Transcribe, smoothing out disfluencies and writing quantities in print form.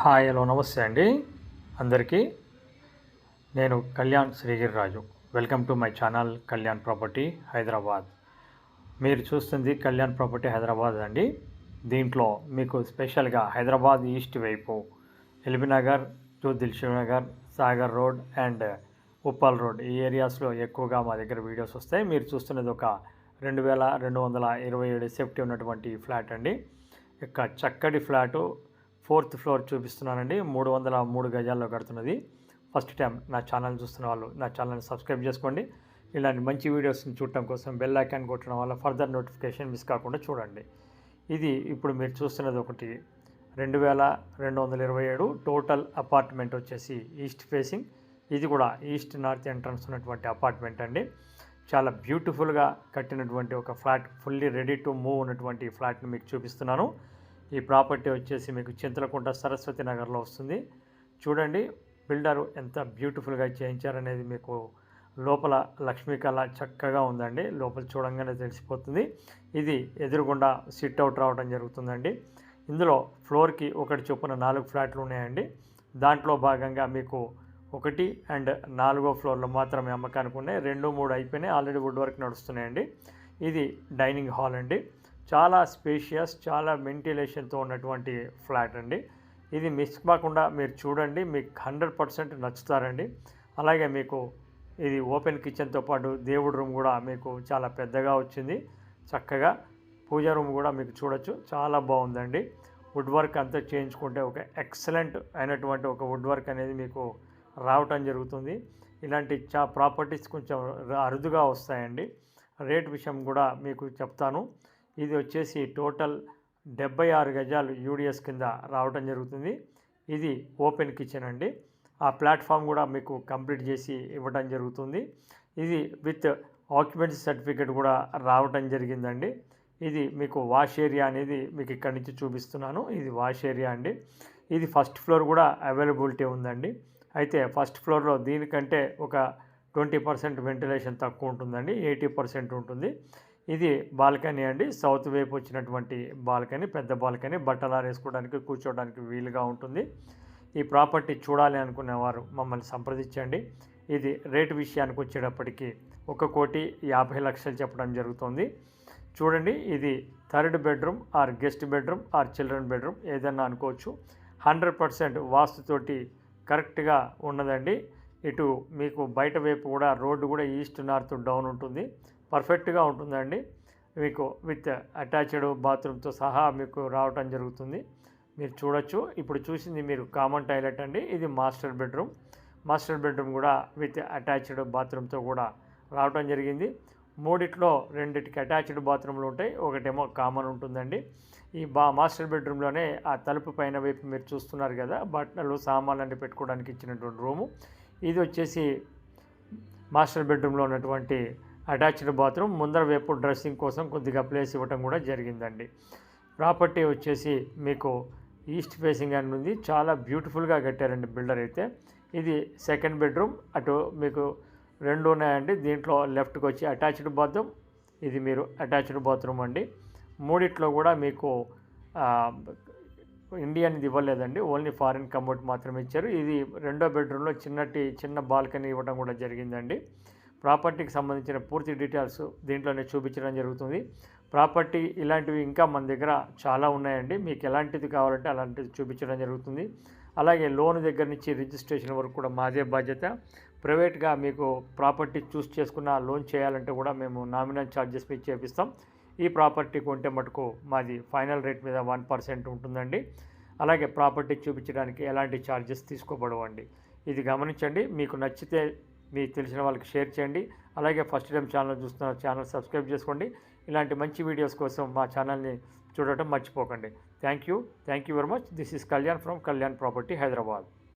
Hi hello నమస్తే అండి అందరికీ. నేను Kalyan Srigiriraju. Welcome to my channel Kalyan property Hyderabad. మీరు చూస్తుంది కళ్యాణ్ ప్రాపర్టీ హైదరాబాద్ అండి. దీంట్లో మీకు స్పెషల్గా హైదరాబాద్ ఈస్ట్ వైపు LB Nagar to Dilsukh Nagar, Sagar road and Uppal road ఈ ఏరియాస్లో ఎక్కువగా మా దగ్గర వీడియోస్ వస్తాయి. మీరు చూస్తున్నది ఒక 2227 సేఫ్టీ ఉన్నటువంటి ఫ్లాట్ అండి. ఇక చక్కటి ఫ్లాటు 4th ఫ్లోర్ చూపిస్తున్నానండి. 303 గజాల్లో కడుతున్నది. ఫస్ట్ టైం నా ఛానల్ చూస్తున్న వాళ్ళు నా ఛానల్ని సబ్స్క్రైబ్ చేసుకోండి. ఇలాంటి మంచి వీడియోస్ని చూడటం కోసం బెల్ ఐకాన్ కొట్టడం వల్ల ఫర్దర్ నోటిఫికేషన్ మిస్ కాకుండా చూడండి. ఇది ఇప్పుడు మీరు చూస్తున్నది ఒకటి 2227 టోటల్ అపార్ట్మెంట్ వచ్చేసి ఈస్ట్ ఫేసింగ్. ఇది కూడా ఈస్ట్ నార్త్ ఎంట్రన్స్ ఉన్నటువంటి అపార్ట్మెంట్ అండి. చాలా బ్యూటిఫుల్గా కట్టినటువంటి ఒక flat, fully ready to move ఉన్నటువంటి ఫ్లాట్ని మీకు చూపిస్తున్నాను. ఈ ప్రాపర్టీ వచ్చేసి మీకు చింతలకుంట సరస్వతి నగర్లో వస్తుంది. చూడండి బిల్డరు ఎంత బ్యూటిఫుల్గా చేయించారనేది మీకు లోపల లక్ష్మీకళ చక్కగా ఉందండి. లోపల చూడంగానే తెలిసిపోతుంది. ఇది ఎదురుగుండా సిట్ అవుట్ రావడం జరుగుతుందండి. ఇందులో ఫ్లోర్కి ఒకటి చొప్పున 4 ఫ్లాట్లు ఉన్నాయండి. దాంట్లో భాగంగా మీకు 1 అండ్ 4వ ఫ్లోర్లో మాత్రమే అమ్మకానికి ఉన్నాయి. 2, 3 అయిపోయినాయి, ఆల్రెడీ వుడ్ వర్క్ నడుస్తున్నాయండి. ఇది డైనింగ్ హాల్ అండి. చాలా స్పేషియస్, చాలా వెంటిలేషన్తో ఉన్నటువంటి ఫ్లాట్ అండి. ఇది మిస్ కాకుండా మీరు చూడండి, మీకు 100% నచ్చుతారండి. అలాగే మీకు ఇది ఓపెన్ కిచెన్తో పాటు దేవుడి రూమ్ కూడా మీకు చాలా పెద్దగా వచ్చింది. చక్కగా పూజా రూమ్ కూడా మీకు చూడొచ్చు, చాలా బాగుందండి. వుడ్ వర్క్ అంతా చేయించుకుంటే ఒక ఎక్సలెంట్ అయినటువంటి ఒక వుడ్ వర్క్ అనేది మీకు రావటం జరుగుతుంది. ఇలాంటి ప్రాపర్టీస్ కొంచెం అరుదుగా వస్తాయండి. రేట్ విషయం కూడా మీకు చెప్తాను. ఇది వచ్చేసి టోటల్ 76 గజాలు యూడిఎస్ కింద రావడం జరుగుతుంది. ఇది ఓపెన్ కిచెన్ అండి. ఆ ప్లాట్ఫామ్ కూడా మీకు కంప్లీట్ చేసి ఇవ్వడం జరుగుతుంది. ఇది విత్ ఆక్యుపెన్సీ సర్టిఫికేట్ కూడా రావడం జరిగిందండి. ఇది మీకు వాష్ ఏరియా అనేది మీకు ఇక్కడి నుంచి చూపిస్తున్నాను. ఇది వాష్ ఏరియా అండి. ఇది ఫస్ట్ ఫ్లోర్ కూడా అవైలబిలిటీ ఉందండి. అయితే ఫస్ట్ ఫ్లోర్లో దీనికంటే ఒక 20% వెంటిలేషన్ తక్కువ ఉంటుందండి, 80% ఉంటుంది. ఇది బాల్కనీ అండి. సౌత్ వైపు వచ్చినటువంటి బాల్కనీ, పెద్ద బాల్కనీ, బట్టలు ఆరేసుకోవడానికి కూర్చోవడానికి వీలుగా ఉంటుంది. ఈ ప్రాపర్టీ చూడాలి అనుకునేవారు మమ్మల్ని సంప్రదించండి. ఇది రేటు విషయానికి వచ్చేటప్పటికి 1,50,00,000 చెప్పడం జరుగుతుంది. చూడండి, ఇది 3rd bedroom are guest bedroom are children bedroom ఏదన్నా అనుకోవచ్చు. 100% వాస్తుతోటి కరెక్ట్గా ఉన్నదండి. ఇటు మీకు బయట వైపు కూడా రోడ్డు కూడా ఈస్ట్ నార్త్ డౌన్ ఉంటుంది. పర్ఫెక్ట్గా ఉంటుందండి. మీకు విత్ అటాచ్డ్ బాత్రూమ్తో సహా మీకు రావటం జరుగుతుంది. మీరు చూడొచ్చు. ఇప్పుడు చూసింది మీరు కామన్ టాయిలెట్ అండి. ఇది మాస్టర్ బెడ్రూమ్. మాస్టర్ బెడ్రూమ్ కూడా విత్ అటాచ్డ్ బాత్రూమ్తో కూడా రావటం జరిగింది. 3టిలో 2టికి అటాచ్డ్ బాత్రూమ్లు ఉంటాయి, ఒకటేమో కామన్ ఉంటుందండి. ఈ మాస్టర్ బెడ్రూమ్లోనే ఆ తలుపు పైన వైపు మీరు చూస్తున్నారు కదా, బట్టలు సామాన్లు పెట్టుకోవడానికి ఇచ్చినటువంటి రూము. ఇది వచ్చేసి మాస్టర్ బెడ్రూమ్లో ఉన్నటువంటి అటాచ్డ్ బాత్రూమ్. ముందర వైపు డ్రెస్సింగ్ కోసం కొద్దిగా ప్లేస్ ఇవ్వటం కూడా జరిగిందండి. ప్రాపర్టీ వచ్చేసి మీకు ఈస్ట్ ఫేసింగ్ అని ఉంది. చాలా బ్యూటిఫుల్గా కట్టారండి బిల్డర్ అయితే. ఇది 2nd బెడ్రూమ్. అటు మీకు 2 ఉన్నాయండి. దీంట్లో లెఫ్ట్కి వచ్చి అటాచ్డ్ బాత్రూమ్, ఇది మీరు అటాచ్డ్ బాత్రూమ్ అండి. 3టిలో కూడా మీకు ఇండియన్ ఇది ఇవ్వలేదండి, ఓన్లీ ఫారిన్ కమోడ్ మాత్రమే ఇచ్చారు. ఇది 2వ బెడ్రూమ్లో చిన్న బాల్కనీ ఇవ్వడం కూడా జరిగిందండి. ప్రాపర్టీకి సంబంధించిన పూర్తి డీటెయిల్స్ దీంట్లోనే చూపించడం జరుగుతుంది. ప్రాపర్టీ ఇలాంటివి ఇంకా మన దగ్గర చాలా ఉన్నాయండి. మీకు ఎలాంటిది కావాలంటే అలాంటిది చూపించడం జరుగుతుంది. అలాగే లోన్ దగ్గర నుంచి రిజిస్ట్రేషన్ వరకు కూడా మాదే బాధ్యత. ప్రైవేట్గా మీకు ప్రాపర్టీ చూస్ చేసుకున్న లోన్ చేయాలంటే కూడా మేము నామినల్ ఛార్జెస్ పే చేపిస్తాం. ఈ ప్రాపర్టీ కొంటే మటుకు మాది ఫైనల్ రేట్ మీద 1% ఉంటుందండి. అలాగే ప్రాపర్టీ చూపించడానికి ఎలాంటి ఛార్జెస్ తీసుకోబడవండి. ఇది గమనించండి. మీకు నచ్చితే మీ తెలిసిన వాళ్ళకి షేర్ చేయండి. అలాగే ఫస్ట్ టైం ఛానల్ చూస్తున్న ఛానల్ సబ్స్క్రైబ్ చేసుకోండి. ఇలాంటి మంచి వీడియోస్ కోసం మా ఛానల్ని చూడటం మర్చిపోకండి. Thank you very much. This is Kalyan from Kalyan property Hyderabad.